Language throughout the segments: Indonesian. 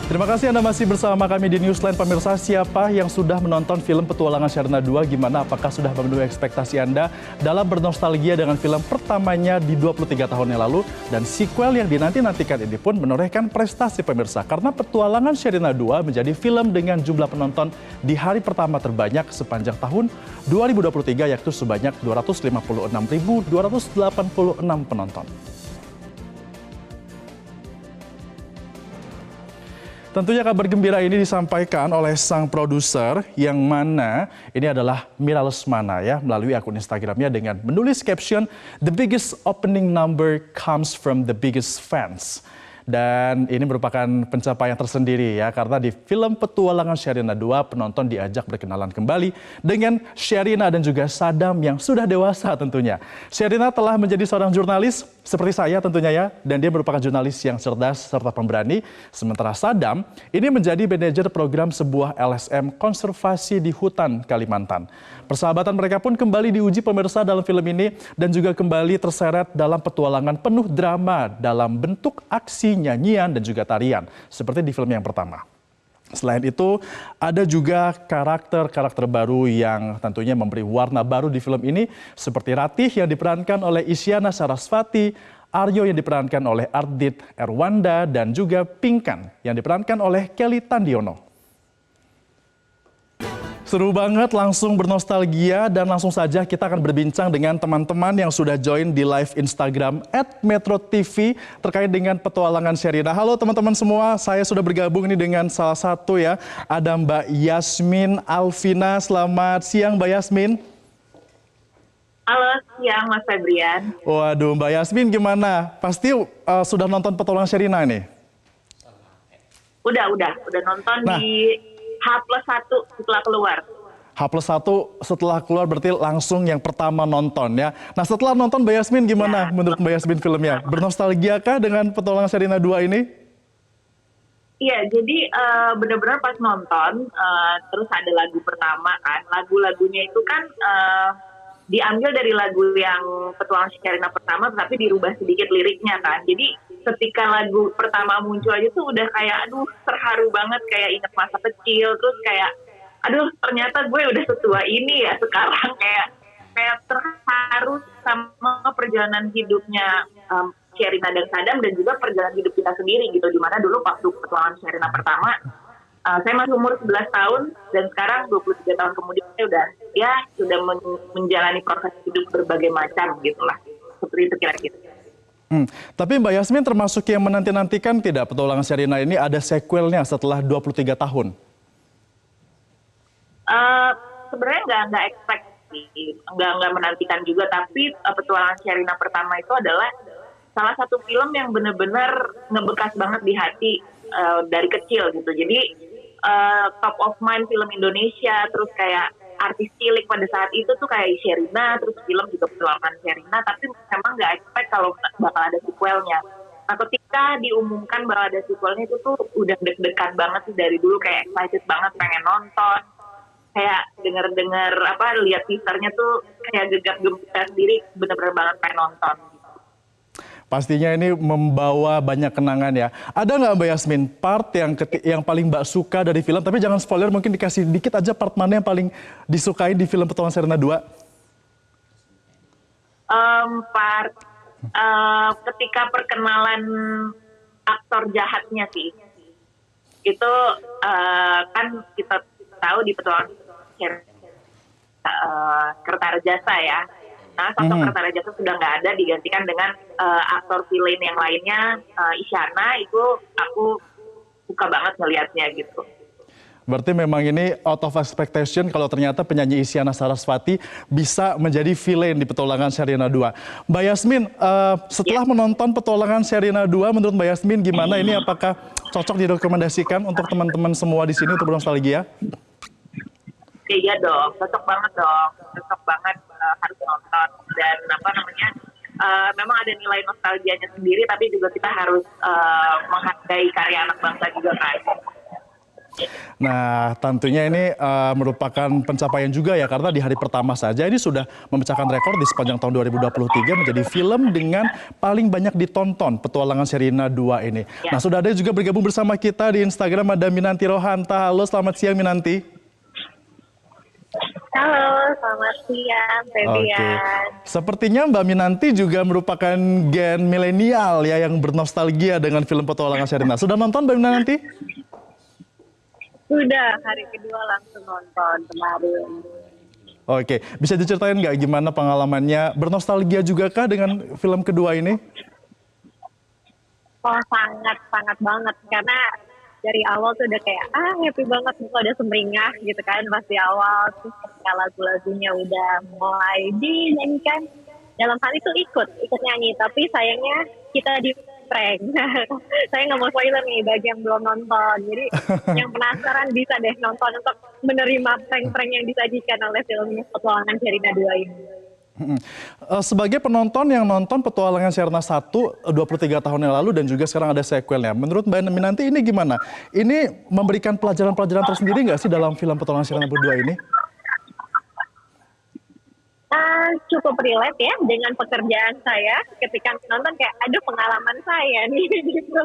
Terima kasih Anda masih bersama kami di Newsline. Pemirsa, siapa yang sudah menonton film Petualangan Sherina 2? Gimana? Apakah sudah memenuhi ekspektasi Anda dalam bernostalgia dengan film pertamanya di 23 tahun yang lalu? Dan sequel yang dinanti-nantikan ini pun menorehkan prestasi pemirsa. Karena Petualangan Sherina 2 menjadi film dengan jumlah penonton di hari pertama terbanyak sepanjang tahun 2023, yaitu sebanyak 256.286 penonton. Tentunya kabar gembira ini disampaikan oleh sang produser yang mana ini adalah Mira Lesmana ya, melalui akun Instagramnya dengan menulis caption "The biggest opening number comes from the biggest fans". Dan ini merupakan pencapaian tersendiri ya, karena di film Petualangan Sherina 2 penonton diajak berkenalan kembali dengan Sherina dan juga Sadam yang sudah dewasa tentunya. Sherina telah menjadi seorang jurnalis seperti saya tentunya ya, dan dia merupakan jurnalis yang cerdas serta pemberani. Sementara Sadam ini menjadi manajer program sebuah LSM konservasi di hutan Kalimantan. Persahabatan mereka pun kembali diuji pemirsa dalam film ini dan juga kembali terseret dalam petualangan penuh drama dalam bentuk aksi, nyanyian, dan juga tarian seperti di film yang pertama. Selain itu, ada juga karakter-karakter baru yang tentunya memberi warna baru di film ini, seperti Ratih yang diperankan oleh Isyana Sarasvati, Aryo yang diperankan oleh Ardit Erwanda, dan juga Pinkan yang diperankan oleh Kelly Tandiono. Seru banget, langsung bernostalgia, dan langsung saja kita akan berbincang dengan teman-teman yang sudah join di live Instagram @MetroTV terkait dengan Petualangan Sherina. Halo teman-teman semua, saya sudah bergabung ini dengan salah satu ya, ada Mbak Yasmin Alvina. Selamat siang Mbak Yasmin. Halo, siang Mas Febrian. Waduh, Mbak Yasmin gimana? Pasti sudah nonton Petualangan Sherina nih? Udah nonton di H+1 setelah keluar. H+1 setelah keluar berarti langsung yang pertama nonton ya. Nah setelah nonton Mbak Yasmin gimana menurut Mbak Yasmin filmnya? Bernostalgia kah dengan Petualangan Sherina 2 ini? Iya, jadi benar-benar pas nonton, terus ada lagu pertama kan. Lagu-lagunya itu kan diambil dari lagu yang Petualangan Sherina pertama, tapi dirubah sedikit liriknya kan. Jadi ketika lagu pertama muncul aja tuh udah kayak aduh terharu banget, kayak inget masa kecil, terus kayak aduh ternyata gue udah setua ini ya sekarang, kayak terharu sama perjalanan hidupnya Sherina dan Sadam, dan juga perjalanan hidup kita sendiri gitu, dimana dulu waktu Petualangan Sherina pertama saya masih umur 11 tahun dan sekarang 23 tahun kemudian saya sudah menjalani proses hidup berbagai macam gitulah, seperti itu kira-kira. Tapi Mbak Yasmin termasuk yang menanti-nantikan tidak Petualangan Sherina ini ada sequelnya setelah 23 tahun? Sebenarnya nggak expect sih, nggak menantikan juga, tapi Petualangan Sherina pertama itu adalah salah satu film yang benar-benar ngebekas banget di hati dari kecil gitu. Jadi top of mind film Indonesia, terus kayak artis cilik pada saat itu tuh kayak Sherina, terus film juga Petualangan Sherina, tapi memang nggak expect kalau bakal ada sequelnya. Nah ketika diumumkan bakal ada sequelnya itu tuh udah deg-degan banget sih dari dulu, kayak excited banget pengen nonton, kayak dengar lihat teasernya tuh kayak gegap-gempita sendiri, bener-bener banget pengen nonton. Pastinya ini membawa banyak kenangan ya. Ada nggak Mbak Yasmin part yang paling Mbak suka dari film? Tapi jangan spoiler, mungkin dikasih dikit aja part mana yang paling disukai di film Petualangan Sherina 2? Ketika perkenalan aktor jahatnya sih. Itu kan kita tahu di Petualangan Sherina Kertarejasa ya. Nah, sosok Kertarejasa sudah nggak ada, digantikan dengan aktor villain yang lainnya, Isyana. Itu aku suka banget ngelihatnya gitu. Berarti memang ini out of expectation kalau ternyata penyanyi Isyana Sarasvati bisa menjadi villain di Petualangan Sherina 2. Mbak Yasmin, setelah menonton Petualangan Sherina 2, menurut Mbak Yasmin gimana ini? Apakah cocok direkomendasikan untuk teman-teman semua di sini untuk bernostalgia? Iya dong, cocok banget harus nonton. Dan memang ada nilai nostalgianya sendiri, tapi juga kita harus menghargai karya anak bangsa juga kan. Nah, tentunya ini merupakan pencapaian juga ya, karena di hari pertama saja ini sudah memecahkan rekor di sepanjang tahun 2023 menjadi film dengan paling banyak ditonton, Petualangan Sherina 2 ini. Ya. Nah, sudah ada juga bergabung bersama kita di Instagram, ada Minanti Rohanta. Halo, selamat siang Minanti. Halo, selamat siang, Febian. Sepertinya Mbak Minanti juga merupakan gen milenial ya yang bernostalgia dengan film Petualangan Sherina. Sudah nonton Mbak Minanti? Sudah, hari kedua langsung nonton kemarin. Oke, bisa diceritain nggak gimana pengalamannya? Bernostalgia juga kah dengan film kedua ini? Oh, sangat banget. Karena dari awal tuh udah kayak, happy banget. Udah sumringah gitu kan, pas di awal. Terus ketika lagu-lagunya udah mulai dinyanyikan, dalam hal itu ikut nyanyi. Tapi sayangnya kita di prank. Saya nggak mau spoiler nih bagi yang belum nonton. Jadi yang penasaran bisa deh nonton untuk menerima prank-prank yang disajikan oleh film Petualangan Sherina 2 ini. Sebagai penonton yang nonton Petualangan Sherina 1 23 tahun yang lalu dan juga sekarang ada sequelnya. Menurut Mbak Minanti ini gimana? Ini memberikan pelajaran-pelajaran tersendiri nggak sih dalam film Petualangan Sherina 2 ini? Cukup relate ya dengan pekerjaan saya ketika nonton kayak ada pengalaman saya nih gitu.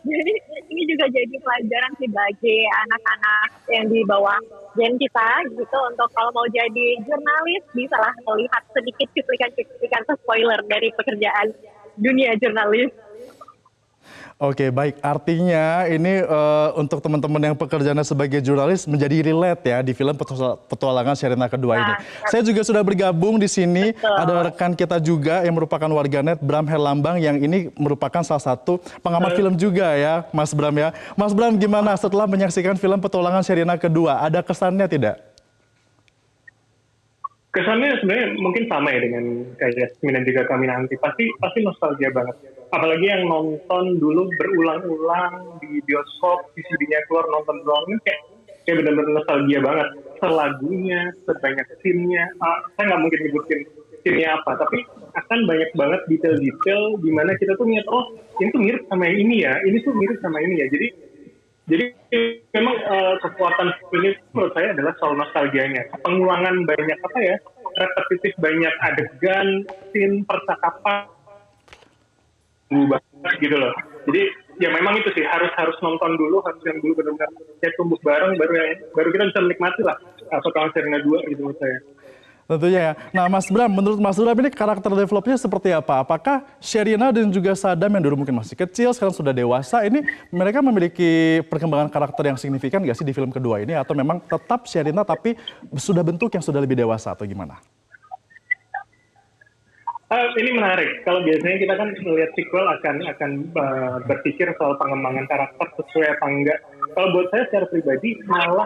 Jadi ini juga jadi pelajaran sih bagi anak-anak yang di bawah gen kita gitu untuk kalau mau jadi jurnalis bisa lah melihat sedikit cuplikan spoiler dari pekerjaan dunia jurnalis. Oke, baik. Artinya ini untuk teman-teman yang pekerjaannya sebagai jurnalis menjadi relate ya di film Petualangan Sherina kedua ini. Saya juga sudah bergabung di sini. Betul. Ada rekan kita juga yang merupakan warganet, Bram Herlambang, yang ini merupakan salah satu pengamat film juga ya, Mas Bram ya. Mas Bram, gimana setelah menyaksikan film Petualangan Sherina kedua? Ada kesannya tidak? Kesannya sebenarnya mungkin sama ya dengan kayak Yasmin dan juga kami nanti. Pasti nostalgia banget. Apalagi yang nonton dulu berulang-ulang di bioskop, DVD-nya keluar nonton berulang kayak benar-benar nostalgia banget. Selagunya, sebanyak scene-nya. Saya nggak mungkin nyebutin scene-nya apa, tapi akan banyak banget detail-detail di mana kita tuh ngeliat, oh ini tuh mirip sama yang ini ya, ini tuh mirip sama ini ya. Jadi memang kekuatan ini menurut saya adalah soal nostalgianya. Pengulangan banyak repetitif banyak adegan, scene, percakapan, banget gitu loh. Jadi ya memang itu sih harus nonton dulu, harus yang dulu benar-benar ya tumbuh bareng baru kita bisa menikmati lah Petualangan Sherina 2 gitu menurut saya. Tentunya ya. Nah, Mas Bram, menurut Mas Bram ini karakter developnya seperti apa? Apakah Sherina dan juga Sadam yang dulu mungkin masih kecil, sekarang sudah dewasa, ini mereka memiliki perkembangan karakter yang signifikan nggak sih di film kedua ini? Atau memang tetap Sherina tapi sudah bentuk yang sudah lebih dewasa atau gimana? Ini menarik. Kalau biasanya kita kan melihat sequel akan berpikir soal pengembangan karakter sesuai apa enggak. Kalau buat saya secara pribadi malah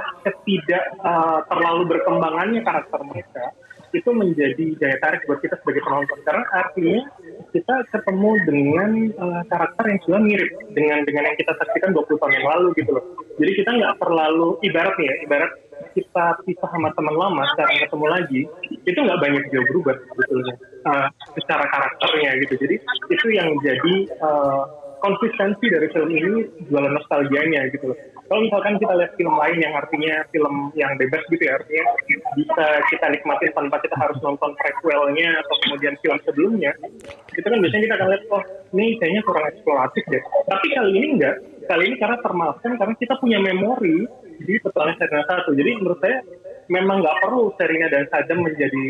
terlalu berkembangannya karakter mereka itu menjadi daya tarik buat kita sebagai penonton, karena artinya kita ketemu dengan karakter yang sudah mirip dengan yang kita saksikan 20 tahun yang lalu gitu loh. Jadi kita nggak terlalu ibarat kita pisah sama teman lama, sekarang ketemu lagi, itu nggak banyak jauh berubah sebetulnya secara karakternya gitu. Jadi itu yang jadi konsistensi dari film ini, jualan nostalgianya gitu loh. Kalau misalkan kita lihat film lain yang artinya film yang bebas gitu ya, artinya bisa kita nikmatin tanpa kita harus nonton prequelnya atau kemudian film sebelumnya, itu kan biasanya kita akan lihat, oh ini kayaknya kurang eksploratif deh. Tapi kali ini enggak, kali ini karena termaafkan karena kita punya memori di Petualangan Sherina 1. Jadi menurut saya memang nggak perlu Sherina dan Sadam menjadi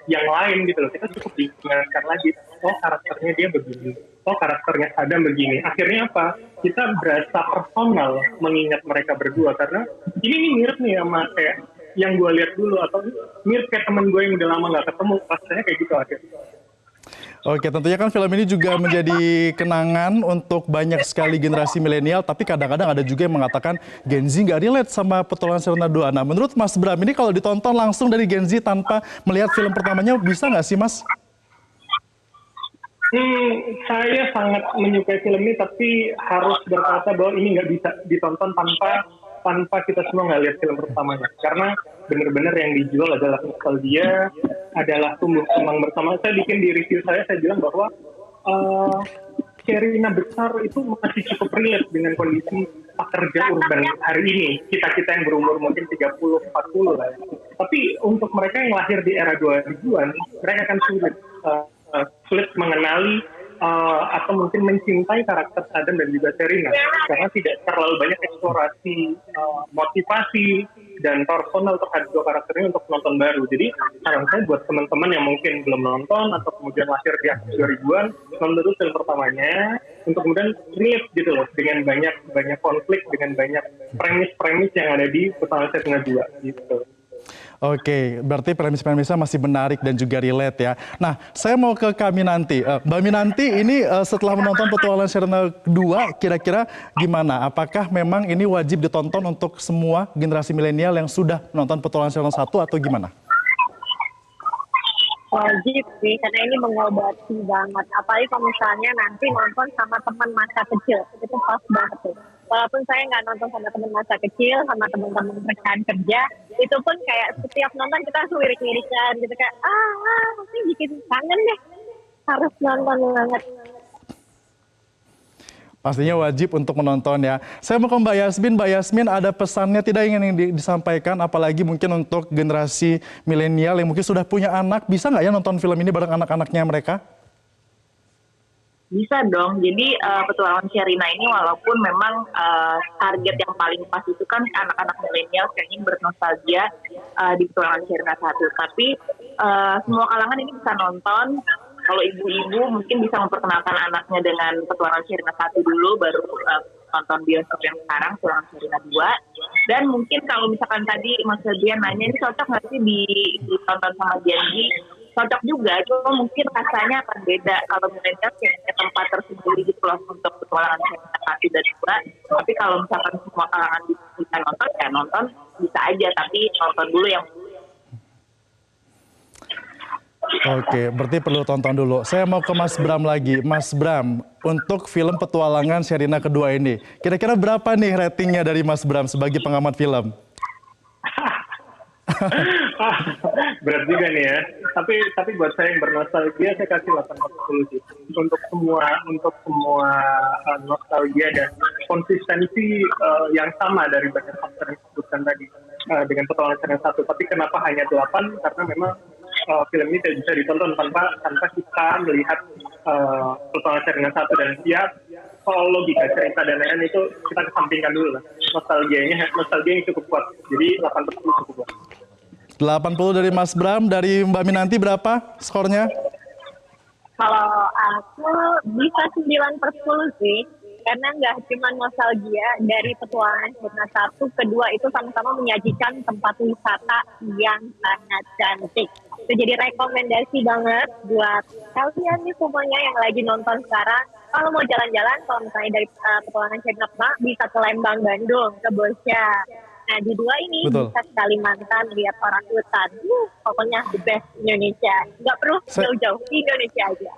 yang lain gitu loh. Kita cukup diingatkan lagi, oh karakternya dia begini, oh karakternya Sadam begini. Akhirnya apa? Kita berasa personal mengingat mereka berdua karena ini mirip nih sama kayak yang gue lihat dulu atau mirip kayak teman gue yang udah lama nggak ketemu. Rasanya kayak gitu akhirnya. Oke, tentunya kan film ini juga menjadi kenangan untuk banyak sekali generasi milenial, tapi kadang-kadang ada juga yang mengatakan Gen Z nggak relate sama Petualangan Sherina 2. Nah, menurut Mas Bram ini kalau ditonton langsung dari Gen Z tanpa melihat film pertamanya, bisa nggak sih, Mas? Saya sangat menyukai film ini, tapi harus berkata bahwa ini nggak bisa ditonton tanpa kita semua nggak lihat film pertamanya. Karena benar-benar yang dijual adalah nostalgia, adalah tumbuh kembang bersama. Saya bikin di review saya bilang bahwa Sherina besar itu masih cukup relate dengan kondisi pekerja urban hari ini, kita-kita yang berumur mungkin 30-40 lah. Tapi untuk mereka yang lahir di era 2000-an, mereka akan sulit mengenali atau mungkin mencintai karakter Saddam dan juga Sherina karena tidak terlalu banyak eksplorasi motivasi dan personal terhadap dua karakter ini untuk penonton baru. Jadi saran saya buat teman-teman yang mungkin belum nonton atau kemudian lahir di akhir 2000-an, nonton dulu film pertamanya untuk kemudian relate gitu loh dengan banyak konflik, dengan banyak premis-premis yang ada di Petualangan Sherina 2 gitu. Oke, berarti premis-premisnya masih menarik dan juga relate ya. Nah, saya mau ke kami nanti. Mbak Minanti, ini setelah menonton Petualangan Sherina 2, kira-kira gimana? Apakah memang ini wajib ditonton untuk semua generasi milenial yang sudah menonton Petualangan Sherina 1 atau gimana? Wajib sih, karena ini mengobati banget. Apalagi kalau misalnya nanti nonton sama teman masa kecil, itu pas banget tuh. Walaupun saya nggak nonton sama teman masa kecil, sama teman-teman rekan kerja, itu pun kayak setiap nonton kita langsung lirik-lirikan gitu, kayak pasti bikin kangen deh, harus nonton banget. Pastinya wajib untuk menonton ya. Saya mau ke Mbak Yasmin. Mbak Yasmin, ada pesannya tidak ingin disampaikan, apalagi mungkin untuk generasi milenial yang mungkin sudah punya anak, bisa nggak ya nonton film ini bareng anak-anaknya mereka? Bisa dong. Jadi Petualangan Sherina ini walaupun memang target yang paling pas itu kan anak-anak milenial yang ingin bernostalgia di Petualangan Sherina 1. Tapi semua kalangan ini bisa nonton. Kalau ibu-ibu mungkin bisa memperkenalkan anaknya dengan Petualangan Sherina 1 dulu, baru nonton bioskop yang sekarang, Petualangan Sherina 2. Dan mungkin kalau misalkan tadi Mas Febrian nanya, ini cocok nggak sih ditonton sama Gen Z? Cocok juga, cuma mungkin rasanya akan beda. Kalau milenial kayaknya tempat tersendiri gitu loh untuk Petualangan Sherina 1 dan 2. Tapi kalau misalkan semua kalangan bisa nonton, ya nonton bisa aja, tapi nonton dulu yang. Oke, berarti perlu tonton dulu. Saya mau ke Mas Bram lagi. Mas Bram, untuk film Petualangan Sherina kedua ini, kira-kira berapa nih ratingnya dari Mas Bram sebagai pengamat film? Berat juga nih ya. Tapi buat saya yang bernostalgia, saya kasih 8/10 sih. Untuk semua nostalgia dan konsistensi yang sama dari banyak faktor yang disebutkan tadi dengan Petualangan Sherina 1. Tapi kenapa hanya 8? Karena memang film ini tidak bisa ditonton tanpa kita melihat Petualangan Sherina 1 dan soal logika cerita dan lain-lain itu kita kesampingkan dulu lah. Nostalgianya cukup kuat. Jadi 8/10 cukup kuat. 80 dari Mas Bram, dari Mbak Minanti berapa skornya? Kalau aku bisa 9/10 sih, karena nggak cuma nostalgia dari Petualangan Sherina 1, kedua itu sama-sama menyajikan tempat wisata yang sangat cantik. Itu jadi rekomendasi banget buat kalian nih semuanya yang lagi nonton sekarang. Kalau mau jalan-jalan, kalau misalnya dari Petualangan Sherina 2 bisa ke Lembang, Bandung, ke Bosya. Nah, di 2 ini Betul. bisa ke Kalimantan, lihat orang hutan. Pokoknya the best Indonesia. Nggak perlu jauh-jauh, di Indonesia aja.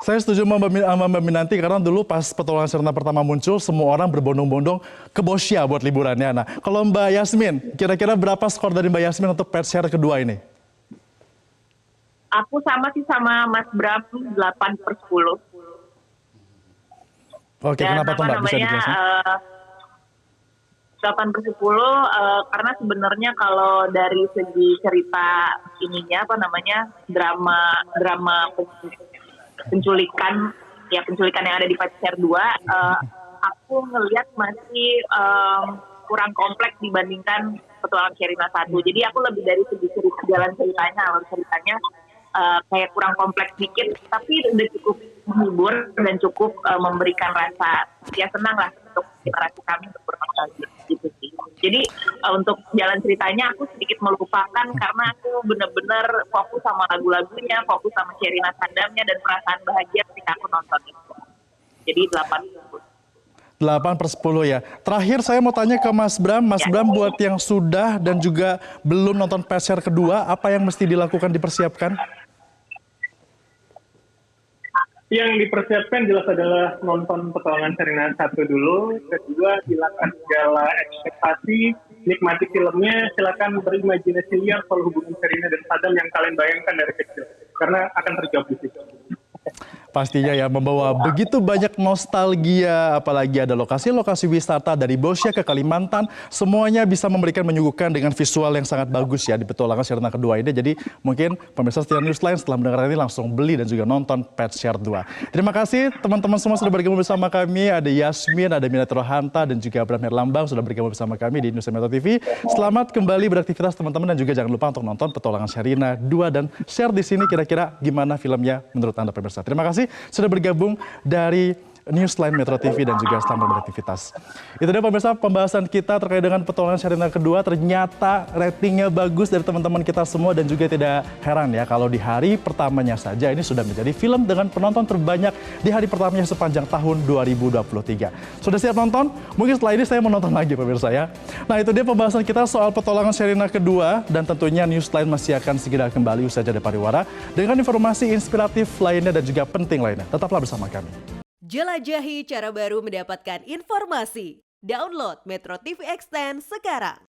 Saya setuju sama Mbak Minanti karena dulu pas Petualangan Sherina pertama muncul, semua orang berbondong-bondong ke Bosya buat liburannya. Nah, kalau Mbak Yasmin, kira-kira berapa skor dari Mbak Yasmin untuk pet share kedua ini? Aku sama Mas Bram, 8/10. Oke, kenapa tuh Mbak? Bisa dijelasin? 8/10 karena sebenarnya kalau dari segi cerita ininya drama penculikan yang ada di Pacar 2, aku ngelihat masih kurang kompleks dibandingkan Petualangan Sherina 1. Jadi aku lebih dari segi jalan ceritanya, alur ceritanya kayak kurang kompleks dikit, tapi udah cukup menghibur dan cukup memberikan rasa senang lah untuk generasi kami untuk bernostalgia gitu sih. Jadi untuk jalan ceritanya aku sedikit melupakan karena aku benar-benar fokus sama lagu-lagunya, fokus sama Sherina Saddamnya dan perasaan bahagia ketika aku nonton itu. Jadi 8/10 ya. Terakhir saya mau tanya ke Mas Bram. Mas Bram, buat yang sudah dan juga belum nonton pet share kedua, apa yang mesti dilakukan, dipersiapkan? Yang dipersiapkan jelas adalah nonton Petualangan Sherina 1 dulu, kedua hilangkan segala ekspektasi, nikmati filmnya, silakan berimajinasi liar soal hubungan Sherina dan Saddam yang kalian bayangkan dari kecil, karena akan terjawab di situ. Pastinya ya membawa begitu banyak nostalgia, apalagi ada lokasi-lokasi wisata dari Bosya ke Kalimantan, semuanya bisa memberikan menyuguhkan dengan visual yang sangat bagus ya di petualangan Sherina kedua ini. Jadi mungkin pemirsa setia Newsline setelah mendengar ini langsung beli dan juga nonton Pet Share 2. Terima kasih teman-teman semua sudah bergabung bersama kami. Ada Yasmin, ada Minat Rohanta dan juga Abraham Herlambang sudah bergabung bersama kami di Newsline Metro TV. Selamat kembali beraktivitas teman-teman dan juga jangan lupa untuk nonton petualangan Sherina 2 dan share di sini kira-kira gimana filmnya menurut Anda pemirsa. Terima kasih sudah bergabung dari Newsline Metro TV dan juga Selamat Beraktivitas. Itu dia pemirsa pembahasan kita terkait dengan petualangan Sherina kedua. Ternyata ratingnya bagus dari teman-teman kita semua dan juga tidak heran ya kalau di hari pertamanya saja ini sudah menjadi film dengan penonton terbanyak di hari pertamanya sepanjang tahun 2023. Sudah siap nonton? Mungkin setelah ini saya mau nonton lagi pemirsa ya. Nah itu dia pembahasan kita soal petualangan Sherina kedua dan tentunya Newsline masih akan segera kembali usai jeda pariwara dengan informasi inspiratif lainnya dan juga penting lainnya. Tetaplah bersama kami. Jelajahi cara baru mendapatkan informasi. Download Metro TV Extend sekarang.